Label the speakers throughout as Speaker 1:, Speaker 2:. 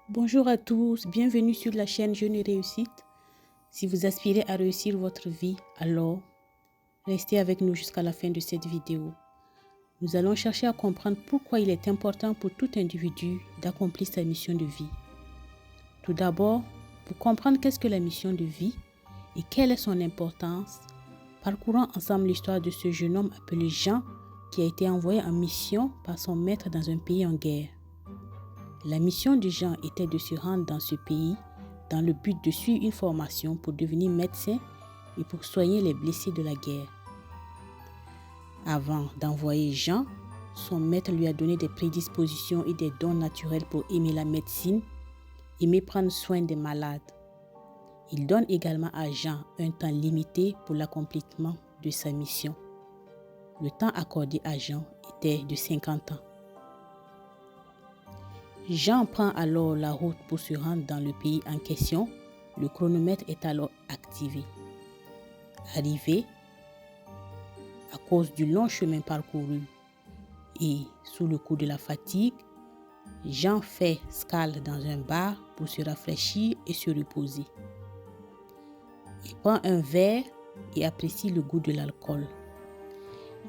Speaker 1: Bonjour à tous, bienvenue sur la chaîne Jeunes et Réussite. Si vous aspirez à réussir votre vie, alors restez avec nous jusqu'à la fin de cette vidéo. Nous allons chercher à comprendre pourquoi il est important pour tout individu d'accomplir sa mission de vie. Tout d'abord, pour comprendre qu'est-ce que la mission de vie et quelle est son importance, parcourons ensemble l'histoire de ce jeune homme appelé Jean qui a été envoyé en mission par son maître dans un pays en guerre. La mission de Jean était de se rendre dans ce pays dans le but de suivre une formation pour devenir médecin et pour soigner les blessés de la guerre. Avant d'envoyer Jean, son maître lui a donné des prédispositions et des dons naturels pour aimer la médecine, aimer prendre soin des malades. Il donne également à Jean un temps limité pour l'accomplissement de sa mission. Le temps accordé à Jean était de 50 ans. Jean prend alors la route pour se rendre dans le pays en question. Le chronomètre est alors activé. Arrivé, à cause du long chemin parcouru et sous le coup de la fatigue, Jean fait escale dans un bar pour se rafraîchir et se reposer. Il prend un verre et apprécie le goût de l'alcool.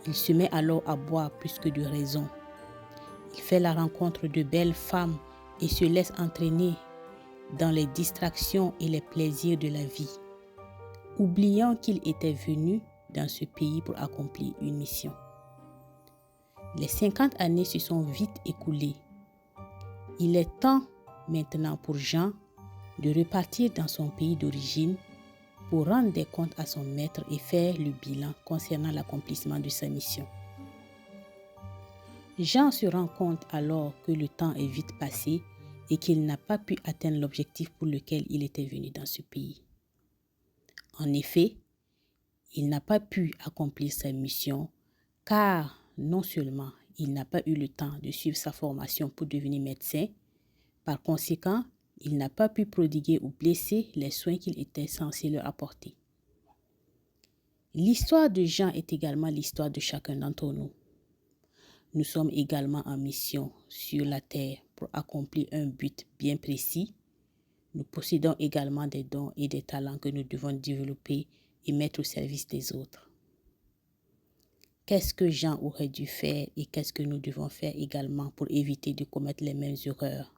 Speaker 1: Il se met alors à boire plus que de raison. Il fait la rencontre de belles femmes et se laisse entraîner dans les distractions et les plaisirs de la vie, oubliant qu'il était venu dans ce pays pour accomplir une mission. Les 50 années se sont vite écoulées. Il est temps maintenant pour Jean de repartir dans son pays d'origine pour rendre des comptes à son maître et faire le bilan concernant l'accomplissement de sa mission. Jean se rend compte alors que le temps est vite passé et qu'il n'a pas pu atteindre l'objectif pour lequel il était venu dans ce pays. En effet, il n'a pas pu accomplir sa mission car non seulement il n'a pas eu le temps de suivre sa formation pour devenir médecin, par conséquent, il n'a pas pu prodiguer aux blessés les soins qu'il était censé leur apporter. L'histoire de Jean est également l'histoire de chacun d'entre nous. Nous sommes également en mission sur la terre pour accomplir un but bien précis. Nous possédons également des dons et des talents que nous devons développer et mettre au service des autres. Qu'est-ce que Jean aurait dû faire et qu'est-ce que nous devons faire également pour éviter de commettre les mêmes erreurs?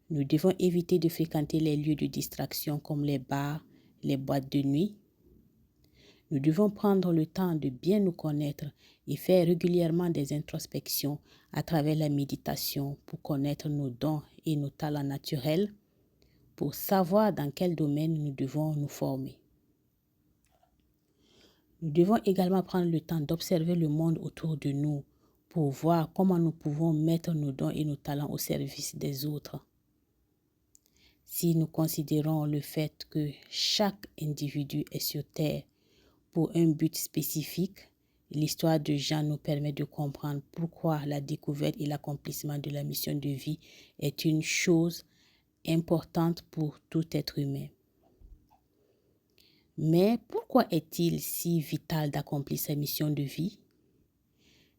Speaker 1: Nous devons éviter de fréquenter les lieux de distraction comme les bars, les boîtes de nuit. Nous devons prendre le temps de bien nous connaître et faire régulièrement des introspections à travers la méditation pour connaître nos dons et nos talents naturels, pour savoir dans quel domaine nous devons nous former. Nous devons également prendre le temps d'observer le monde autour de nous pour voir comment nous pouvons mettre nos dons et nos talents au service des autres. Si nous considérons le fait que chaque individu est sur Terre pour un but spécifique, l'histoire de Jean nous permet de comprendre pourquoi la découverte et l'accomplissement de la mission de vie est une chose importante pour tout être humain. Mais pourquoi est-il si vital d'accomplir sa mission de vie?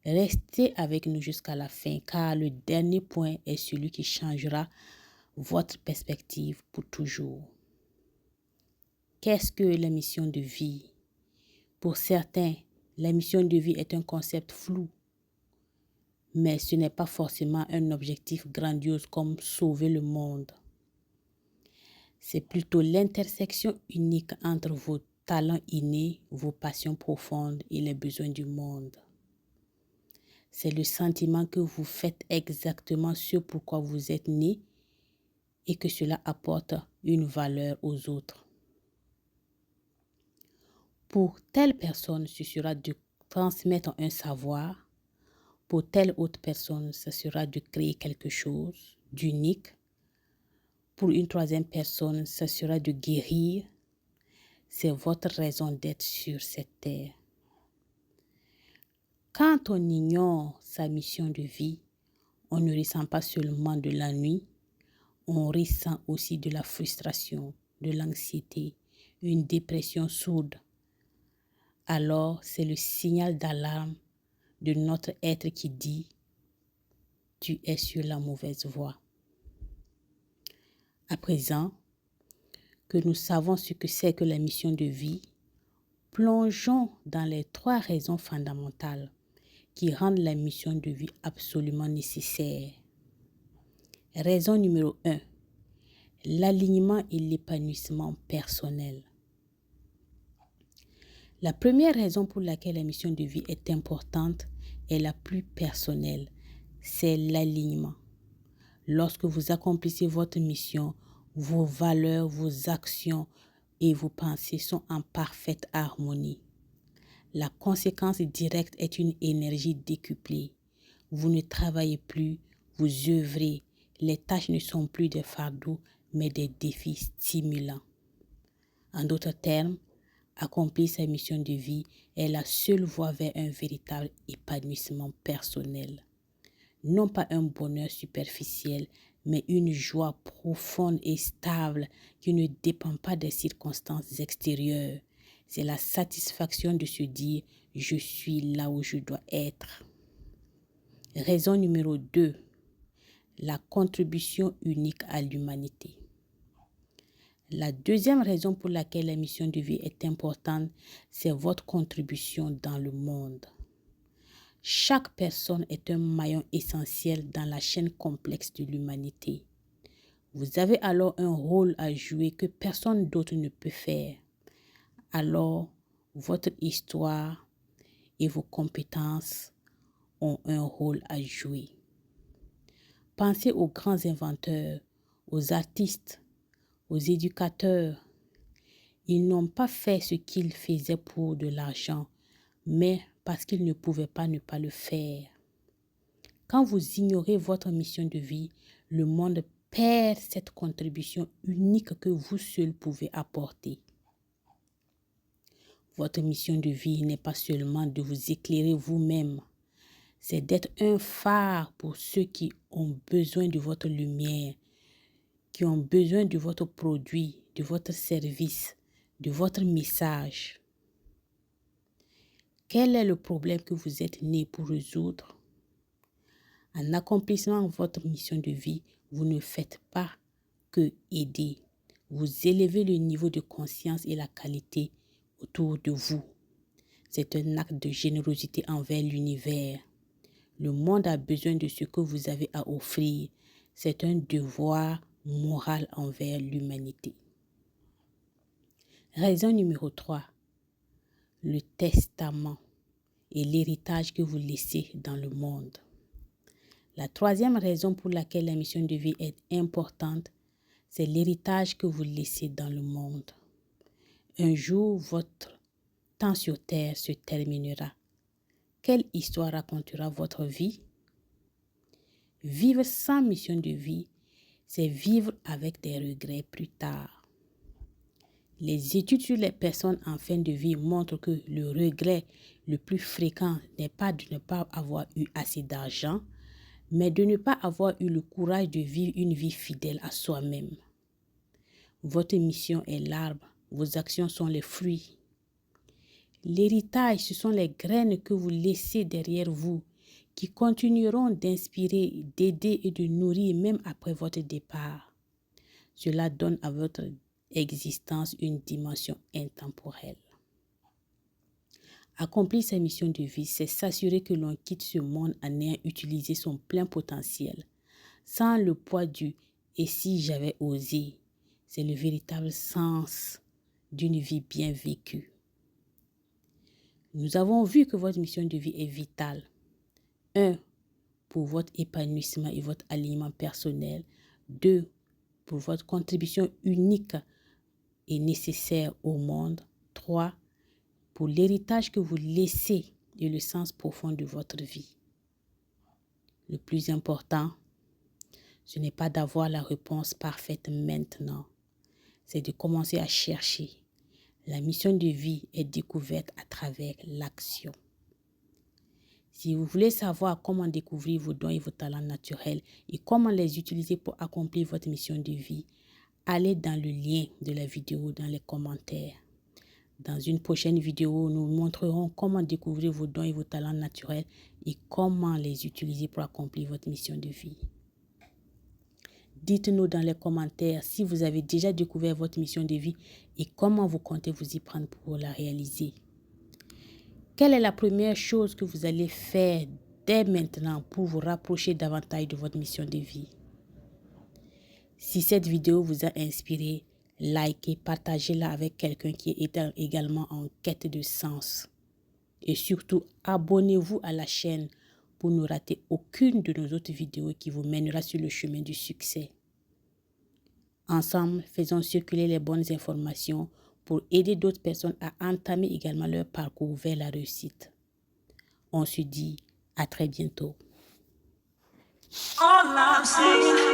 Speaker 1: Restez avec nous jusqu'à la fin car le dernier point est celui qui changera votre perspective pour toujours. Qu'est-ce que la mission de vie? Pour certains, la mission de vie est un concept flou, mais ce n'est pas forcément un objectif grandiose comme sauver le monde. C'est plutôt l'intersection unique entre vos talents innés, vos passions profondes et les besoins du monde. C'est le sentiment que vous faites exactement ce pourquoi vous êtes né et que cela apporte une valeur aux autres. Pour telle personne, ce sera de transmettre un savoir. Pour telle autre personne, ce sera de créer quelque chose d'unique. Pour une troisième personne, ce sera de guérir. C'est votre raison d'être sur cette terre. Quand on ignore sa mission de vie, on ne ressent pas seulement de l'ennui, on ressent aussi de la frustration, de l'anxiété, une dépression sourde. Alors, c'est le signal d'alarme de notre être qui dit « Tu es sur la mauvaise voie ». À présent que nous savons ce que c'est que la mission de vie, plongeons dans les 3 raisons fondamentales qui rendent la mission de vie absolument nécessaire. Raison numéro 1, l'alignement et l'épanouissement personnel. La première raison pour laquelle la mission de vie est importante est la plus personnelle, c'est l'alignement. Lorsque vous accomplissez votre mission, vos valeurs, vos actions et vos pensées sont en parfaite harmonie. La conséquence directe est une énergie décuplée. Vous ne travaillez plus, vous œuvrez. Les tâches ne sont plus des fardeaux, mais des défis stimulants. En d'autres termes, accomplir sa mission de vie est la seule voie vers un véritable épanouissement personnel. Non pas un bonheur superficiel, mais une joie profonde et stable qui ne dépend pas des circonstances extérieures. C'est la satisfaction de se dire « je suis là où je dois être ». Raison numéro 2, la contribution unique à l'humanité. La deuxième raison pour laquelle la mission de vie est importante, c'est votre contribution dans le monde. Chaque personne est un maillon essentiel dans la chaîne complexe de l'humanité. Vous avez alors un rôle à jouer que personne d'autre ne peut faire. Alors, votre histoire et vos compétences ont un rôle à jouer. Pensez aux grands inventeurs, aux artistes, aux éducateurs. Ils n'ont pas fait ce qu'ils faisaient pour de l'argent, mais parce qu'ils ne pouvaient pas ne pas le faire. Quand vous ignorez votre mission de vie, le monde perd cette contribution unique que vous seul pouvez apporter. Votre mission de vie n'est pas seulement de vous éclairer vous-même, c'est d'être un phare pour ceux qui ont besoin de votre lumière, qui ont besoin de votre produit, de votre service, de votre message. Quel est le problème que vous êtes né pour résoudre? En accomplissant votre mission de vie, vous ne faites pas que aider. Vous élevez le niveau de conscience et la qualité autour de vous. C'est un acte de générosité envers l'univers. Le monde a besoin de ce que vous avez à offrir. C'est un devoir moral envers l'humanité. Raison numéro 3. Le testament et l'héritage que vous laissez dans le monde. La troisième raison pour laquelle la mission de vie est importante, c'est l'héritage que vous laissez dans le monde. Un jour, votre temps sur terre se terminera. Quelle histoire racontera votre vie? Vivre sans mission de vie, c'est vivre avec des regrets plus tard. Les études sur les personnes en fin de vie montrent que le regret le plus fréquent n'est pas de ne pas avoir eu assez d'argent, mais de ne pas avoir eu le courage de vivre une vie fidèle à soi-même. Votre mission est l'arbre, vos actions sont les fruits. L'héritage, ce sont les graines que vous laissez derrière vous, qui continueront d'inspirer, d'aider et de nourrir même après votre départ. Cela donne à votre existence une dimension intemporelle. Accomplir sa mission de vie, c'est s'assurer que l'on quitte ce monde en ayant utilisé son plein potentiel, sans le poids du « et si j'avais osé ». C'est le véritable sens d'une vie bien vécue. Nous avons vu que votre mission de vie est vitale. 1. Pour votre épanouissement et votre alignement personnel. 2. Pour votre contribution unique et nécessaire au monde. 3. Pour l'héritage que vous laissez et le sens profond de votre vie. Le plus important, ce n'est pas d'avoir la réponse parfaite maintenant, c'est de commencer à chercher. La mission de vie est découverte à travers l'action. Si vous voulez savoir comment découvrir vos dons et vos talents naturels et comment les utiliser pour accomplir votre mission de vie, allez dans le lien de la vidéo dans les commentaires. Dans une prochaine vidéo, nous montrerons comment découvrir vos dons et vos talents naturels et comment les utiliser pour accomplir votre mission de vie. Dites-nous dans les commentaires si vous avez déjà découvert votre mission de vie et comment vous comptez vous y prendre pour la réaliser. Quelle est la première chose que vous allez faire dès maintenant pour vous rapprocher davantage de votre mission de vie? Si cette vidéo vous a inspiré, likez, partagez-la avec quelqu'un qui est également en quête de sens. Et surtout, abonnez-vous à la chaîne pour ne rater aucune de nos autres vidéos qui vous mènera sur le chemin du succès. Ensemble, faisons circuler les bonnes informations pour aider d'autres personnes à entamer également leur parcours vers la réussite. On se dit à très bientôt. All I'm saying